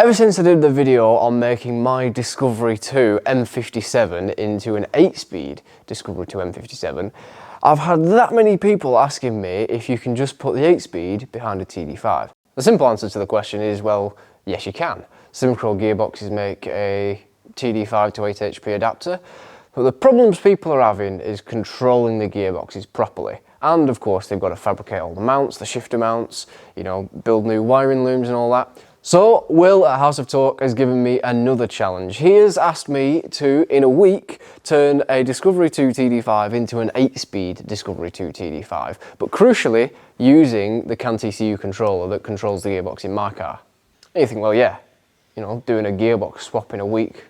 Ever since I did the video on making my Discovery 2 M57 into an 8-speed Discovery 2 M57, I've had that many people asking me if you can just put the 8-speed behind a TD5. The simple answer to the question is, well, yes you can. Synchro gearboxes make a TD5 to 8 HP adapter, but the problems people are having is controlling the gearboxes properly. And of course they've got to fabricate all the mounts, the shifter mounts, you know, build new wiring looms and all that. So Will at House of Talk has given me another challenge. He has asked me to, in a week, turn a Discovery 2 TD5 into an 8-speed Discovery 2 TD5, but crucially using the CAN TCU controller that controls the gearbox in my car. And you think, well yeah, you know, doing a gearbox swap in a week,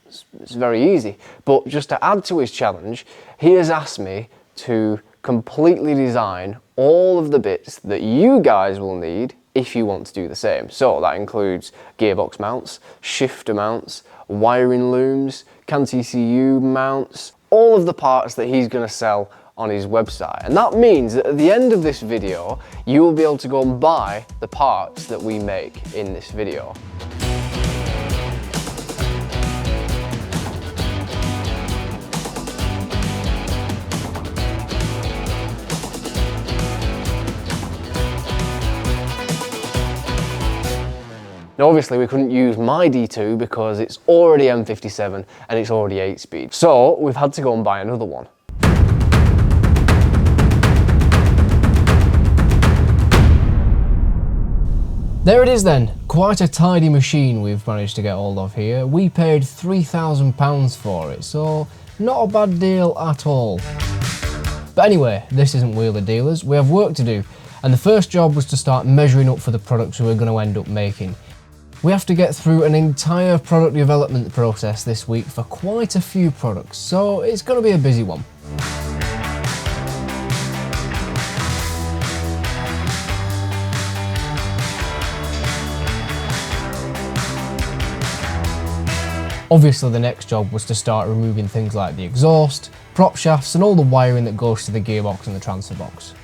it's very easy. But just to add to his challenge, he has asked me to completely design all of the bits that you guys will need if you want to do the same. So that includes gearbox mounts, shifter mounts, wiring looms, CAN TCU mounts, all of the parts that he's going to sell on his website. And that means that at the end of this video, you will be able to go and buy the parts that we make in this video. Now obviously we couldn't use my D2 because it's already M57 and it's already 8-speed. So we've had to go and buy another one. There it is then, quite a tidy machine we've managed to get hold of here. We paid £3,000 for it, so not a bad deal at all. But anyway, this isn't Wheeler Dealers, we have work to do, and the first job was to start measuring up for the products we were going to end up making. We have to get through an entire product development process this week for quite a few products, so it's going to be a busy one. Obviously the next job was to start removing things like the exhaust, prop shafts and all the wiring that goes to the gearbox and the transfer box.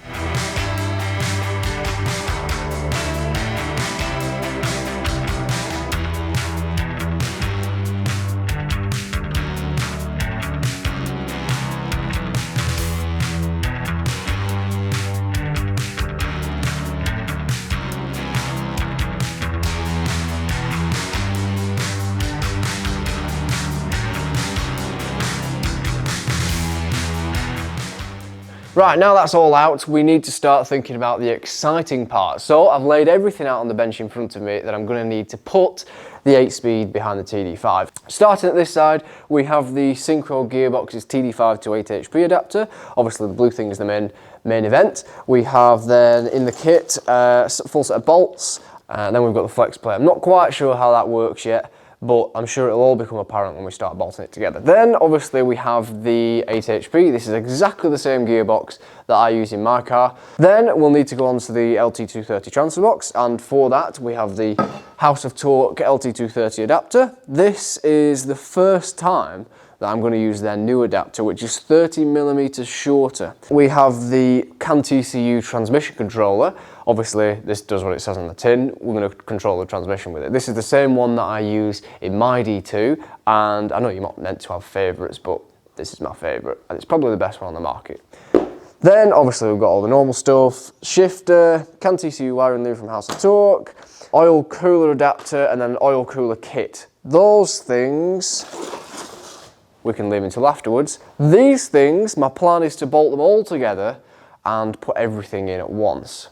Right, now that's all out, we need to start thinking about the exciting part. So I've laid everything out on the bench in front of me that I'm going to need to put the 8-speed behind the TD5. Starting at this side, we have the Synchro Gearbox's TD5 to 8 HP adapter. Obviously the blue thing is the main event. We have then in the kit a full set of bolts, and then we've got the flex plate. I'm not quite sure how that works yet, but I'm sure it'll all become apparent when we start bolting it together. Then obviously we have the 8 HP. This is exactly the same gearbox that I use in my car. Then we'll need to go on to the LT230 transfer box, and for that we have the House of Torque LT230 adapter. This is the first time that I'm going to use their new adapter, which is 30mm shorter. We have the CAN TCU transmission controller. Obviously this does what it says on the tin. We're going to control the transmission with it. This is the same one that I use in my D2, and I know you're not meant to have favourites, but this is my favourite and it's probably the best one on the market. Then obviously we've got all the normal stuff: shifter, CAN TCU wiring loom from House of Torque, oil cooler adapter, and then oil cooler kit. Those things we can leave until afterwards. These things, my plan is to bolt them all together and put everything in at once.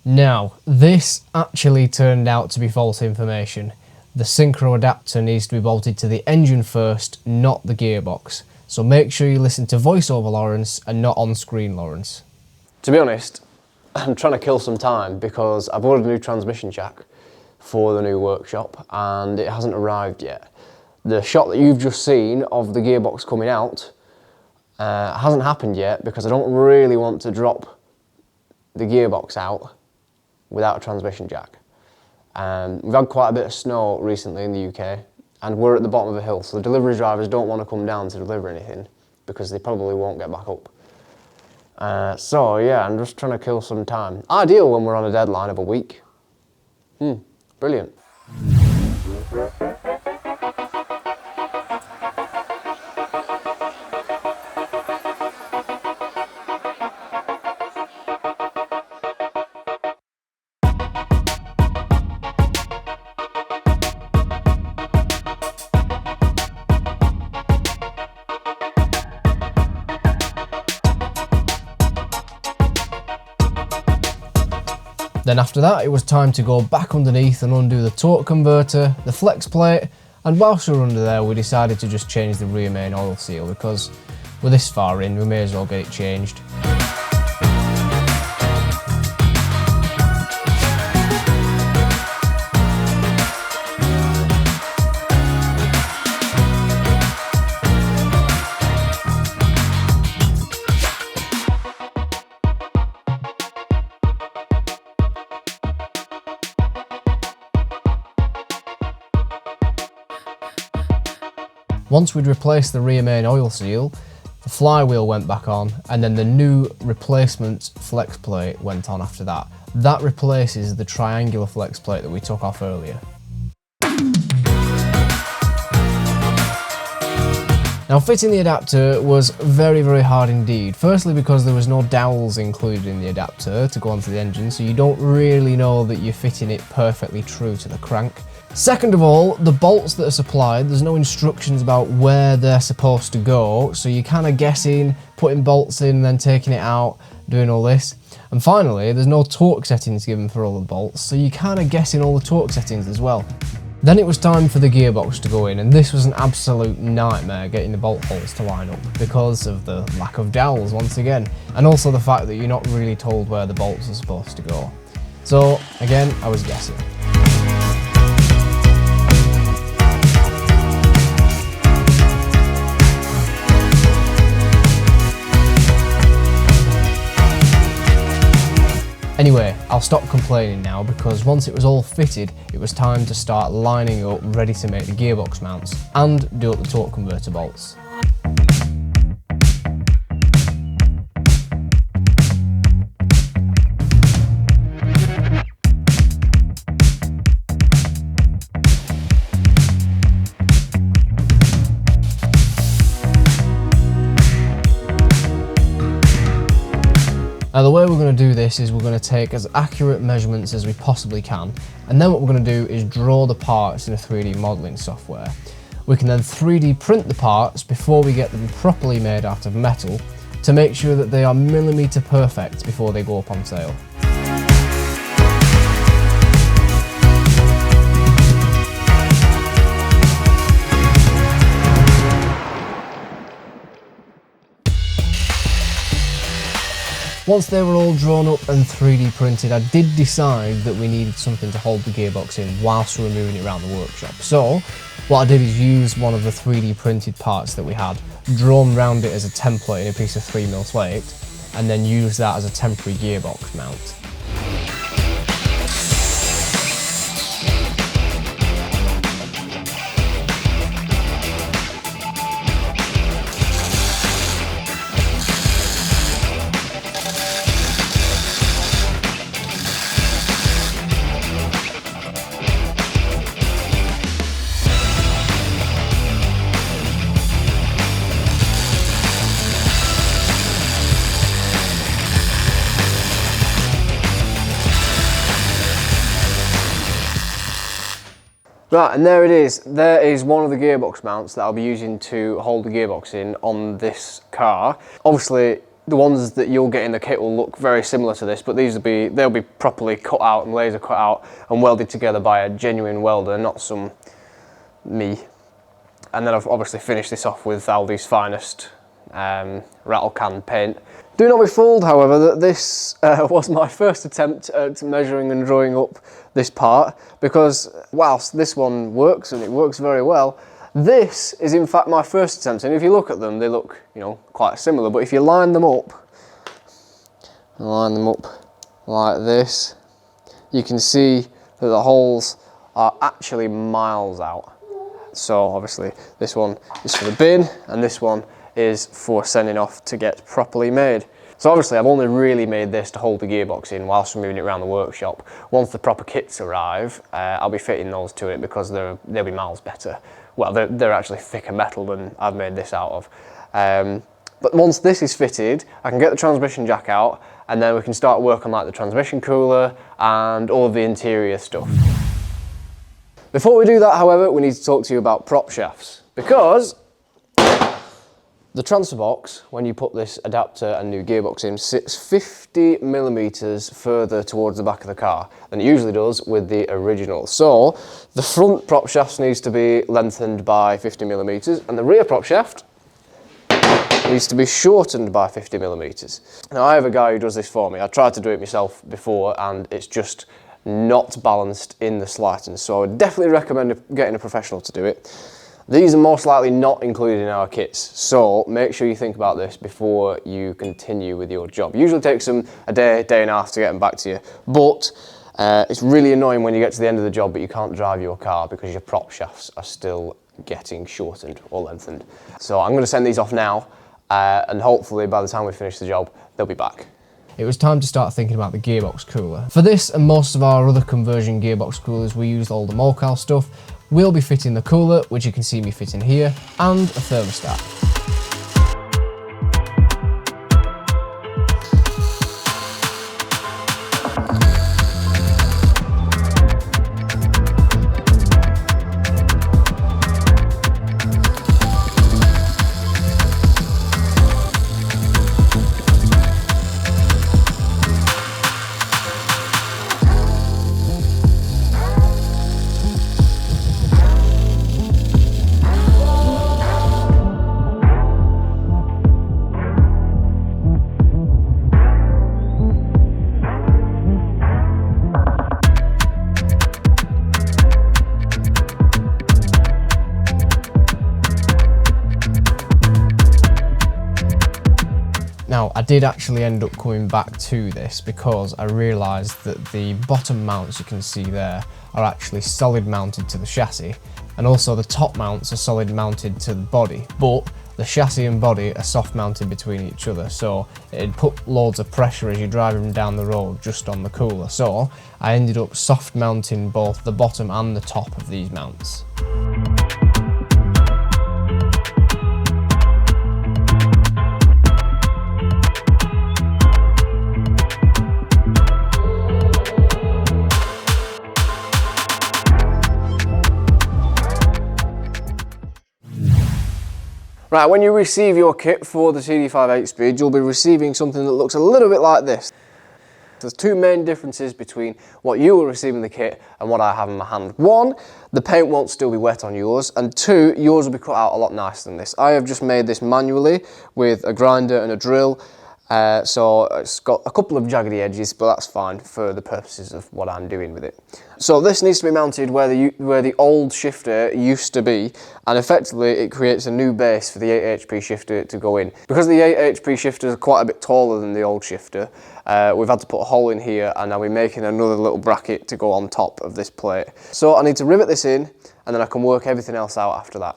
Now, this actually turned out to be false information. The Synchro adapter needs to be bolted to the engine first, not the gearbox. So make sure you listen to voiceover Laurence and not on-screen Laurence. To be honest, I'm trying to kill some time because I've ordered a new transmission jack for the new workshop and it hasn't arrived yet. The shot that you've just seen of the gearbox coming out hasn't happened yet because I don't really want to drop the gearbox out without a transmission jack. We've had quite a bit of snow recently in the UK and we're at the bottom of a hill, so the delivery drivers don't want to come down to deliver anything because they probably won't get back up. So yeah, I'm just trying to kill some time. Ideal when we're on a deadline of a week. Brilliant. Then after that, it was time to go back underneath and undo the torque converter, the flex plate, and whilst we were under there, we decided to just change the rear main oil seal because we're this far in, we may as well get it changed. Once we'd replaced the rear main oil seal, the flywheel went back on, and then the new replacement flex plate went on after that. That replaces the triangular flex plate that we took off earlier. Now, fitting the adapter was very, very hard indeed. Firstly, because there was no dowels included in the adapter to go onto the engine, so you don't really know that you're fitting it perfectly true to the crank. Second of all, the bolts that are supplied, there's no instructions about where they're supposed to go, so you're kind of guessing, putting bolts in, then taking it out, doing all this. And finally, there's no torque settings given for all the bolts, so you're kind of guessing all the torque settings as well. Then it was time for the gearbox to go in, and this was an absolute nightmare getting the bolt holes to line up because of the lack of dowels once again, and also the fact that you're not really told where the bolts are supposed to go. So again, I was guessing. Anyway, I'll stop complaining now because once it was all fitted, it was time to start lining up ready to make the gearbox mounts and do up the torque converter bolts. Now the way we're going to do this is we're going to take as accurate measurements as we possibly can, and then what we're going to do is draw the parts in a 3D modelling software. We can then 3D print the parts before we get them properly made out of metal to make sure that they are millimetre perfect before they go up on sale. Once they were all drawn up and 3D printed, I did decide that we needed something to hold the gearbox in whilst we were moving it around the workshop. So what I did is use one of the 3D printed parts that we had, drawn around it as a template in a piece of 3mm slate, and then use that as a temporary gearbox mount. Right, and there it is. There is one of the gearbox mounts that I'll be using to hold the gearbox in on this car. Obviously, the ones that you'll get in the kit will look very similar to this, but they'll be properly cut out and laser cut out and welded together by a genuine welder, not some me. And then I've obviously finished this off with Aldi's finest rattle can paint. Do not be fooled, however, that this was my first attempt at measuring and drawing up this part, because whilst this one works, and it works very well, this is in fact my first attempt, and if you look at them, they look, you know, quite similar, but if you line them up like this, you can see that the holes are actually miles out. So obviously this one is for the bin, and this one is for sending off to get properly made. So obviously I've only really made this to hold the gearbox in whilst we're moving it around the workshop. Once the proper kits arrive, I'll be fitting those to it because they'll be miles better. Well, they're actually thicker metal than I've made this out of. But once this is fitted, I can get the transmission jack out, and then we can start work on like the transmission cooler and all of the interior stuff. Before we do that, however, we need to talk to you about prop shafts, because the transfer box, when you put this adapter and new gearbox in, sits 50 millimeters further towards the back of the car than it usually does with the original. So the front prop shaft needs to be lengthened by 50 millimeters, and the rear prop shaft needs to be shortened by 50 millimeters. Now I have a guy who does this for me. I tried to do it myself before and it's just not balanced in the slightest. So I would definitely recommend getting a professional to do it. These are most likely not included in our kits, so make sure you think about this before you continue with your job. Usually takes them a day, day and a half to get them back to you, but it's really annoying when you get to the end of the job but you can't drive your car because your prop shafts are still getting shortened or lengthened. So I'm going to send these off now, and hopefully by the time we finish the job, they'll be back. It was time to start thinking about the gearbox cooler. For this and most of our other conversion gearbox coolers, we used all the Mocal stuff. We'll be fitting the cooler, which you can see me fitting here, and a thermostat. Now, I did actually end up coming back to this because I realised that the bottom mounts you can see there are actually solid mounted to the chassis, and also the top mounts are solid mounted to the body, but the chassis and body are soft mounted between each other, so it'd put loads of pressure as you're driving down the road just on the cooler. So I ended up soft mounting both the bottom and the top of these mounts. Right, when you receive your kit for the TD5 8-speed, you'll be receiving something that looks a little bit like this. There's two main differences between what you will receive in the kit and what I have in my hand. One, the paint won't still be wet on yours, and two, yours will be cut out a lot nicer than this. I have just made this manually with a grinder and a drill, so it's got a couple of jaggedy edges, but that's fine for the purposes of what I'm doing with it. So this needs to be mounted where the old shifter used to be, and effectively it creates a new base for the 8 HP shifter to go in. Because the 8 HP shifter is quite a bit taller than the old shifter, we've had to put a hole in here, and now we're making another little bracket to go on top of this plate. So I need to rivet this in, and then I can work everything else out after that.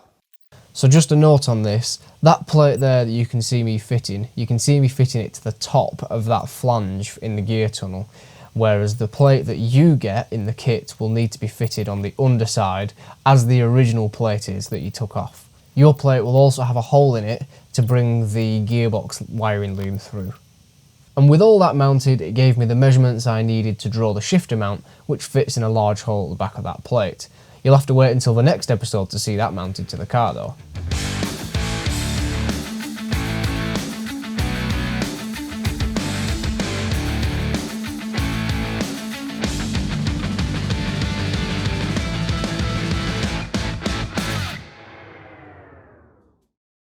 So just a note on this, that plate there that you can see me fitting it to the top of that flange in the gear tunnel, whereas the plate that you get in the kit will need to be fitted on the underside as the original plate is that you took off. Your plate will also have a hole in it to bring the gearbox wiring loom through. And with all that mounted, it gave me the measurements I needed to draw the shifter mount, which fits in a large hole at the back of that plate. You'll have to wait until the next episode to see that mounted to the car though.